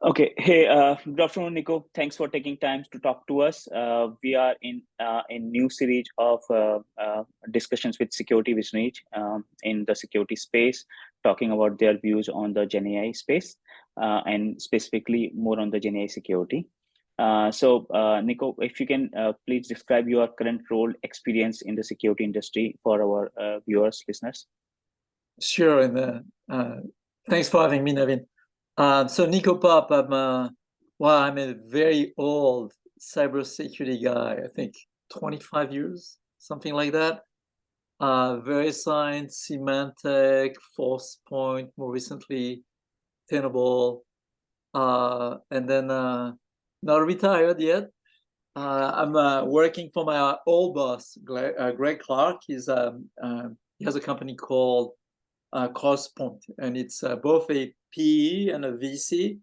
Okay. Hey, good afternoon, Nico. Thanks for taking time to talk to us. We are in a new series of discussions with Security with Reach in the security space, talking about their views on the Gen AI space and specifically more on the Gen AI security. Nico, if you can please describe your current role, experience in the security industry for our viewers, listeners. Sure, and thanks for having me, Naveen. So Nico Popp, I'm a very old cybersecurity guy. I think 25 years, something like that. Very science, Symantec, Forcepoint, more recently Tenable, and then not retired yet. I'm working for my old boss, Greg Clark. He has a company called CrossPoint, and it's both a PE and a VC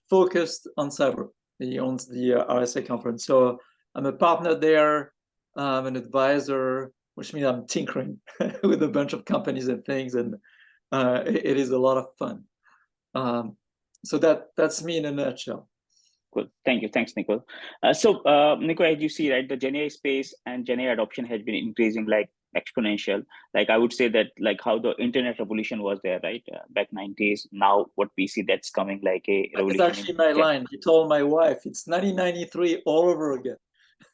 focused on cyber. He owns the RSA conference. So I'm a partner there. I'm an advisor, which means I'm tinkering with a bunch of companies and things, and it is a lot of fun. So that's me in a nutshell. Cool. Thank you. Thanks, Nico. Nico, as you see, right, the Gen AI space and Gen AI adoption has been increasing like exponential. Like I would say that like how the internet revolution was there, right? Back 90s. Now what we see that's coming like a revolution. It's actually my line. He told my wife it's 1993 all over again.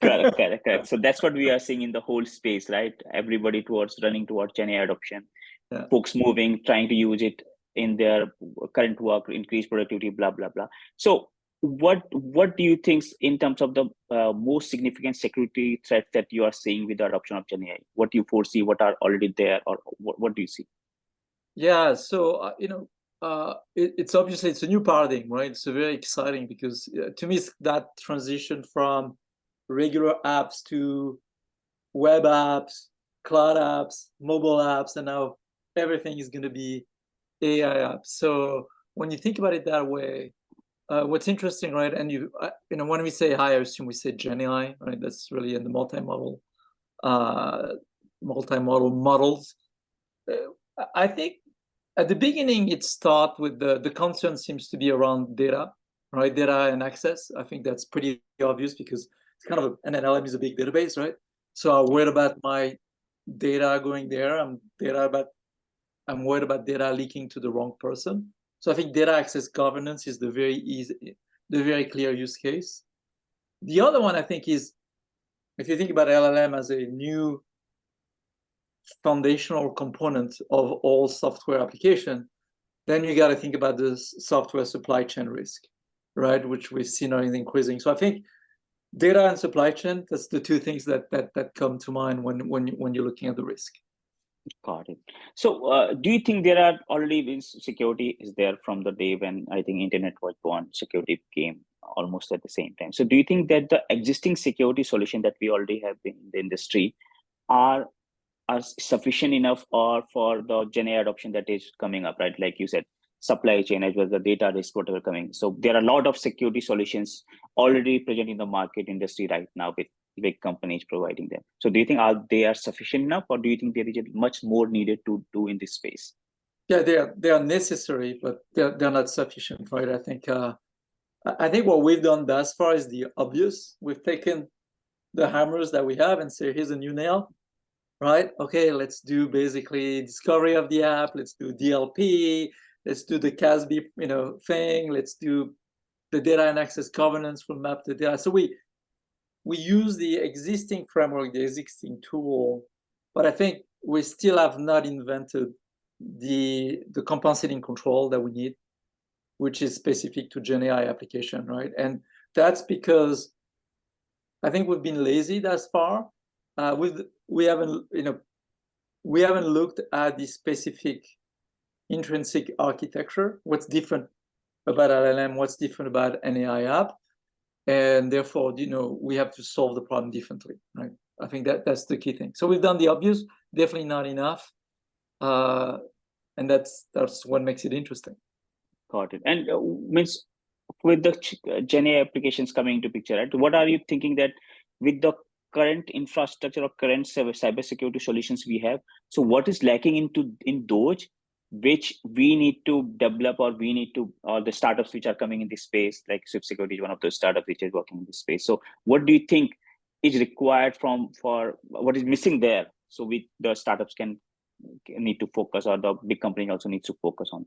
Correct. So that's what we are seeing in the whole space, right? Everybody running towards Gen AI adoption. Yeah. Folks moving, trying to use it in their current work, increase productivity, blah, blah, blah. So what do you think in terms of the most significant security threats that you are seeing with the adoption of Gen AI? What do you foresee? What are already there, or what do you see? Yeah, so it's obviously it's a new paradigm, right? It's very exciting because to me, it's that transition from regular apps to web apps, cloud apps, mobile apps, and now everything is going to be AI apps. So when you think about it that way, what's interesting, right? And when we say AI, I assume we say Gen AI, right? That's really in the multi-model models. I think at the beginning, it started with the concern seems to be around data, right? Data and access. I think that's pretty obvious because it's kind of an LLM is a big database, right? So I'm worried about my data going there. I'm worried about data leaking to the wrong person. So I think data access governance is the very clear use case. The other one I think is, if you think about LLM as a new foundational component of all software application, then you got to think about the software supply chain risk, right? Which we've seen are increasing. So I think data and supply chain, that's the two things that come to mind when you're looking at the risk. Got it. So do you think there are already been security is there from the day when I think internet was born, security came almost at the same time. So do you think that the existing security solution that we already have in the industry are sufficient enough or for the Gen AI adoption that is coming up, right? Like you said, supply chain as well as the data risk, whatever coming. So there are a lot of security solutions already present in the market industry right now with big companies providing them. So do you think they are sufficient enough, or do you think there is much more needed to do in this space? Yeah, they are necessary, but they're not sufficient, right? I think what we've done thus far is the obvious. We've taken the hammers that we have and say, here's a new nail, right? Okay, let's do basically discovery of the app. Let's do DLP. Let's do the CASB, thing. Let's do the data and access governance from map to data. So we use the existing framework, the existing tool, but I think we still have not invented the compensating control that we need, which is specific to Gen AI application, right? And that's because I think we've been lazy thus far. We haven't looked at the specific intrinsic architecture. What's different about LLM? What's different about an AI app? And therefore, we have to solve the problem differently, right? I think that's the key thing. So we've done the obvious, definitely not enough, and that's what makes it interesting. Got it. And means with the Gen AI applications coming into picture, right? What are you thinking that with the current infrastructure or current cybersecurity solutions we have, so what is lacking in those which we need to develop, or we need to, or the startups which are coming in this space, like CyberSecurity is one of those startups which is working in this space. So what do you think is required for what is missing there? So the startups can need to focus, or the big company also needs to focus on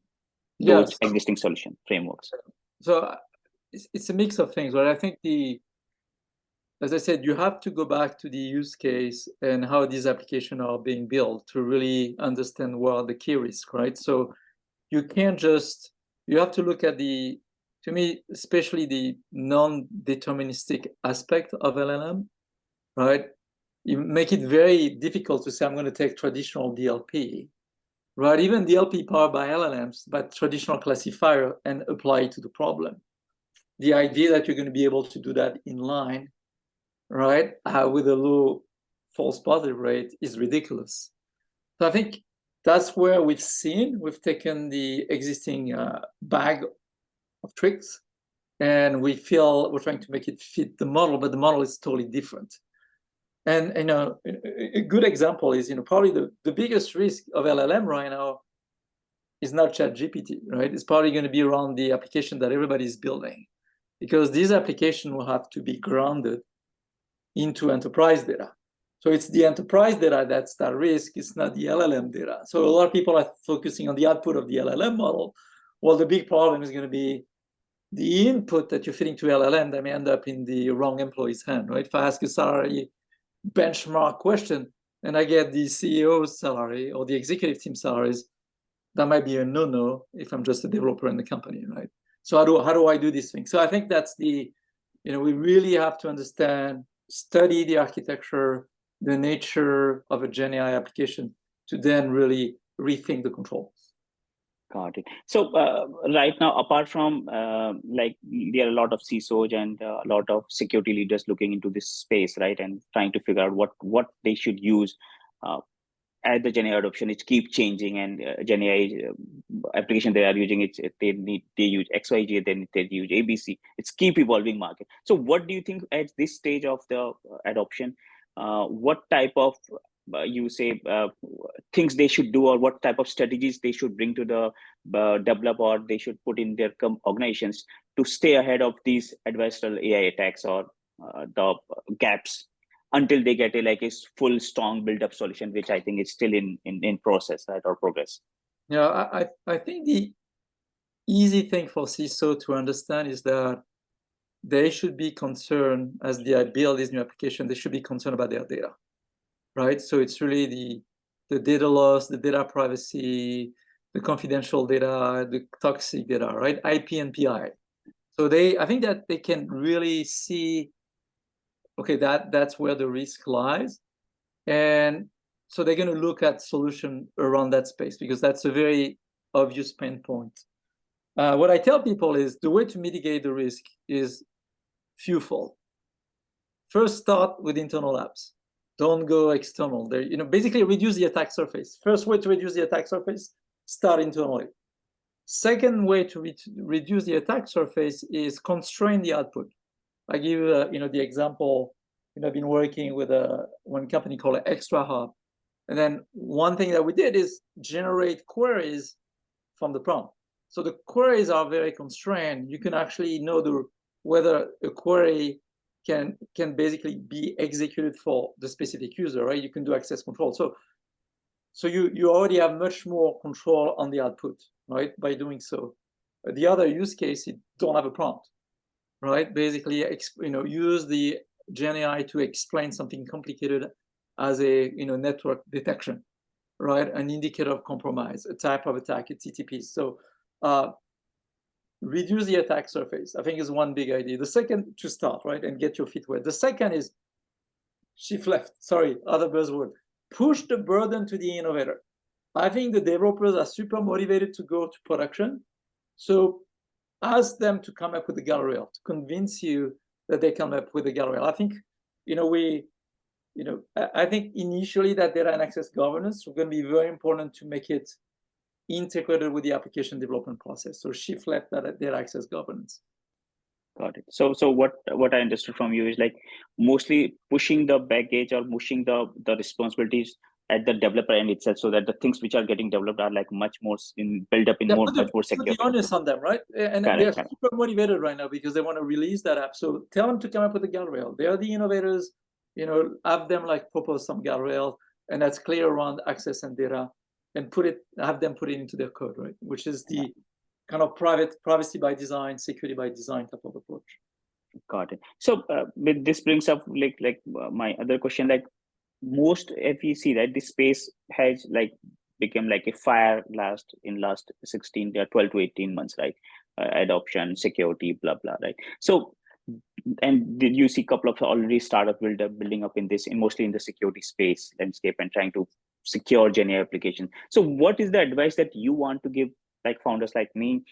those Yes. existing solution frameworks. So it's a mix of things, but I think as I said, you have to go back to the use case and how these applications are being built to really understand what are the key risks, right? So you can't just, you have to look at to me, especially the non-deterministic aspect of LLM, right? You make it very difficult to say, I'm going to take traditional DLP, right? Even DLP powered by LLMs, but traditional classifier, and apply it to the problem. The idea that you're going to be able to do that in line, right, with a low false positive rate is ridiculous. So I think that's where we've taken the existing bag of tricks, and we feel we're trying to make it fit the model, but the model is totally different. And a good example is, probably the biggest risk of LLM right now is not ChatGPT, right? It's probably going to be around the application that everybody's building, because these applications will have to be grounded into enterprise data. So it's the enterprise data that's that risk, it's not the LLM data. So a lot of people are focusing on the output of the LLM model. Well, the big problem is going to be the input that you're feeding to LLM that may end up in the wrong employee's hand, right? If I ask a salary benchmark question and I get the CEO's salary or the executive team salaries, that might be a no-no if I'm just a developer in the company, right? So how do I do this thing? So I think that's we really have to understand, study the architecture, the nature of a Gen AI application to then really rethink the controls. Got it. So right now, apart from there are a lot of CISOs and a lot of security leaders looking into this space, right, and trying to figure out what they should use. As the Gen AI adoption, it keeps changing, and Gen AI application they are using, they use XYZ, then they use ABC. It's keep evolving market. So what do you think at this stage of the adoption? What type of things they should do, or what type of strategies they should bring to the develop, or they should put in their organizations to stay ahead of these adversarial AI attacks, or the gaps, until they get a full strong build up solution, which I think is still in process, right, or progress. Yeah, I think the easy thing for CISO to understand is that they should be concerned, as they build this new application, they should be concerned about their data, right? So it's really the data loss, the data privacy, the confidential data, the toxic data, right? IP and PI. So I think that they can really see, okay, that's where the risk lies. And so they're going to look at solution around that space, because that's a very obvious pain point. What I tell people is the way to mitigate the risk is fewfold. First, start with internal apps. Don't go external. Basically reduce the attack surface. First way to reduce the attack surface, start internally. Second way to reduce the attack surface is constrain the output. I give the example. I've been working with one company called Extra Hub, and then one thing that we did is generate queries from the prompt. So the queries are very constrained. You can actually know whether a query can basically be executed for the specific user, right? You can do access control. So you already have much more control on the output, right? By doing so. The other use case, you don't have a prompt, right? Basically, use the Gen AI to explain something complicated as a network detection, right? An indicator of compromise, a type of attack, a TTP. So reduce the attack surface, I think, is one big idea. The second, to start, right, and get your feet wet. The second is shift left. Sorry, other buzzword. Push the burden to the innovator. I think the developers are super motivated to go to production. So ask them to come up with a guardrail, to convince you that they come up with a guardrail. I think, I think initially that data and access governance is going to be very important to make it integrated with the application development process. So shift left that data access governance. Got it. So what I understood from you is mostly pushing the baggage, or pushing the responsibilities at the developer end itself, so that the things which are getting developed are like much more built up in much more put secure. the onus on them, right? And they're super motivated right now because they want to release that app. So tell them to come up with a guardrail. They are the innovators. Have them like propose some guardrail, and that's clear around access and data, and have them put it into their code, right? Which is the kind of privacy by design, security by design type of approach. Got it. So with this brings up my other question, like most, if you see that this space has like become like a fire last 16 12 to 18 months, right? Adoption, security, blah blah, right? So, and did you see a couple of already startup building up in mostly in the security space landscape and trying to secure GenAI application. So what is the advice that you want to give like founders like me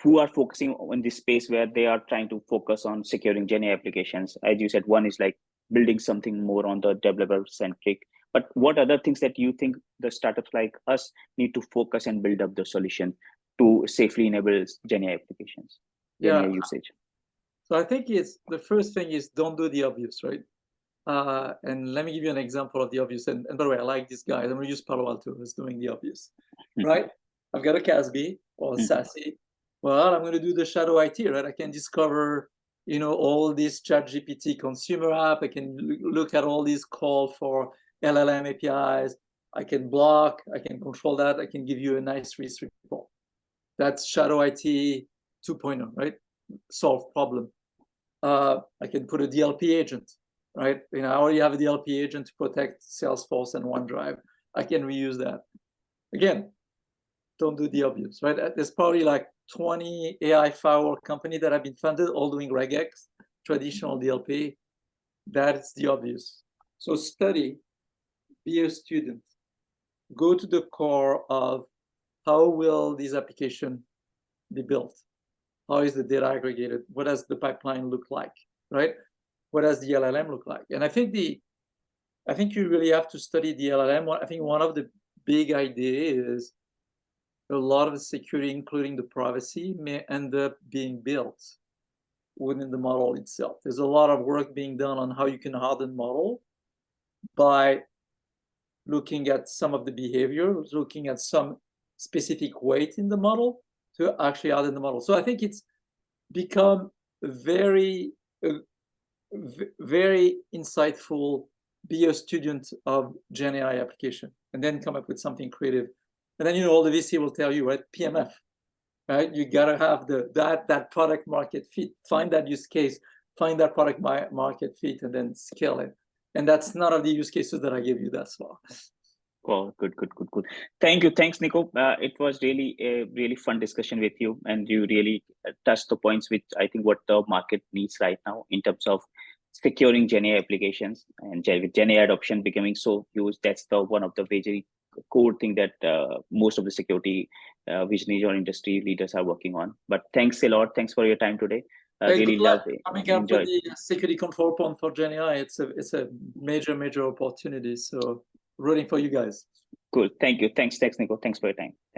who are focusing on this space where they are trying to focus on securing GenAI applications? As you said, one is like building something more on the developer centric, but what other things that you think the startups like us need to focus and build up the solution to safely enable GenAI applications, GenAI usage? So I think the first thing is don't do the obvious, right? And let me give you an example of the obvious. And by the way, I like this guy. I'm going to use Palo Alto as doing the obvious, right? I've got a CASB or a SASE. Well, I'm going to do the shadow IT, right? I can discover, all this ChatGPT consumer app. I can look at all these calls for LLM APIs. I can block. I can control that. I can give you a nice risk report. That's shadow IT 2.0, right? Solve problem. I can put a DLP agent, right? I already have a DLP agent to protect Salesforce and OneDrive. I can reuse that. Again, don't do the obvious, right? There's probably like 20 AI firewall companies that have been funded, all doing regex, traditional DLP. That's the obvious. So study, be a student, go to the core of how will this application be built? How is the data aggregated? What does the pipeline look like, right? What does the LLM look like? And I think you really have to study the LLM. I think one of the big ideas is a lot of the security, including the privacy, may end up being built within the model itself. There's a lot of work being done on how you can harden model by looking at some of the behavior, looking at some specific weight in the model to actually harden the model. So I think it's become very, very insightful. Be a student of GenAI application and then come up with something creative. And then all the VC will tell you, right? PMF, right? You gotta have that product market fit. Find that use case, find that product market fit, and then scale it. And that's none of the use cases that I gave you thus far. Cool. Good. Thank you. Thanks, Nico. It was really a really fun discussion with you, and you really touched the points which I think what the market needs right now in terms of securing GenAI applications, and with GenAI adoption becoming so huge. That's one of the very core thing that most of the security visionary or industry leaders are working on. But thanks a lot. Thanks for your time today. Really love it. Coming up with the security control point for GenAI. It's a major opportunity. So rooting for you guys. Cool. Thank you. Thanks, Nico. Thanks for your time. Thanks.